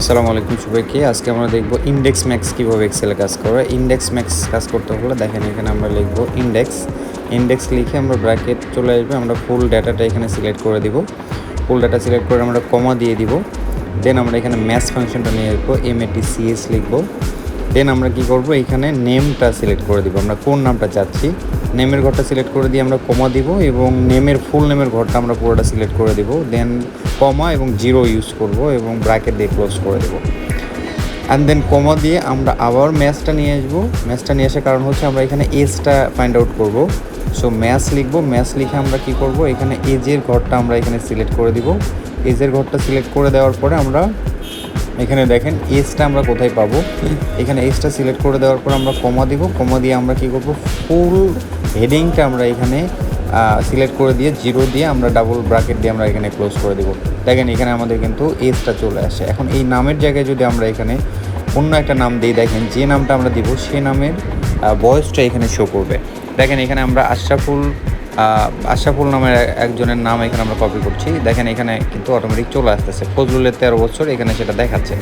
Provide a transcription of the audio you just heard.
আসসালামু আলাইকুম সবাইকে। আজকে আমরা দেখব ইনডেক্স ম্যাক্স কীভাবে এক্সেলে কাজ করে। ইনডেক্স ম্যাক্স কাজ করতে হলে দেখেন এখানে আমরা লিখব ইনডেক্স। ইনডেক্স লিখে আমরা ব্র্যাকেট চলে আসবে, আমরা ফুল ডাটাটা এখানে সিলেক্ট করে দিব। ফুল ডাটা সিলেক্ট করে আমরা কমা দিয়ে দিব। দেন আমরা এখানে ম্যাথ ফাংশনটা নিয়ে আসবো, MATCH লিখব। দেন আমরা কি করব, এখানে নেমটা সিলেক্ট করে দিব, আমরা কোন নামটা চাচ্ছি। নেমের ঘরটা সিলেক্ট করে দিয়ে আমরা কমা দিব এবং নেমের ফুল নেমের ঘরটা আমরা পুরোটা সিলেক্ট করে দিব। দেন কমা এবং জিরো ইউজ করব এবং ব্র্যাকেট দিয়ে ক্লোজ করে দেব। অ্যান্ড দেন কমা দিয়ে আমরা আবার ম্যাথসটা নিয়ে আসবো। ম্যাথসটা নিয়ে আসার কারণ হচ্ছে আমরা এখানে এজটা ফাইন্ড আউট করব। সো ম্যাথস লিখব। ম্যাথস লিখে আমরা কি করব, এখানে এজের ঘরটা আমরা এখানে সিলেক্ট করে দিব। এজের ঘরটা সিলেক্ট করে দেওয়ার পরে আমরা এখানে দেখেন এজটা আমরা কোথায় পাবো। এখানে এজটা সিলেক্ট করে দেওয়ার পর আমরা কমা দিব। কমা দিয়ে আমরা কি করব, ফুল হেডিংটা আমরা এখানে সিলেক্ট করে দিয়ে জিরো দিয়ে আমরা ডাবল ব্র্যাকেট দিয়ে আমরা এখানে ক্লোজ করে দেবো। দেখেন এখানে আমাদের কিন্তু এজটা চলে আসে। এখন এই নামের জায়গায় যদি আমরা এখানে অন্য একটা নাম দিই, দেখেন যে নামটা আমরা দিব সেই নামের ভয়েসটা এখানে শো করবে। দেখেন এখানে আমরা আশরাফুল নামের একজনের নাম এখানে আমরা কপি করছি। দেখেন এখানে কিন্তু অটোমেটিক চলে আসতেছে, ফজলুলের 13 বছর এখানে সেটা দেখাচ্ছে।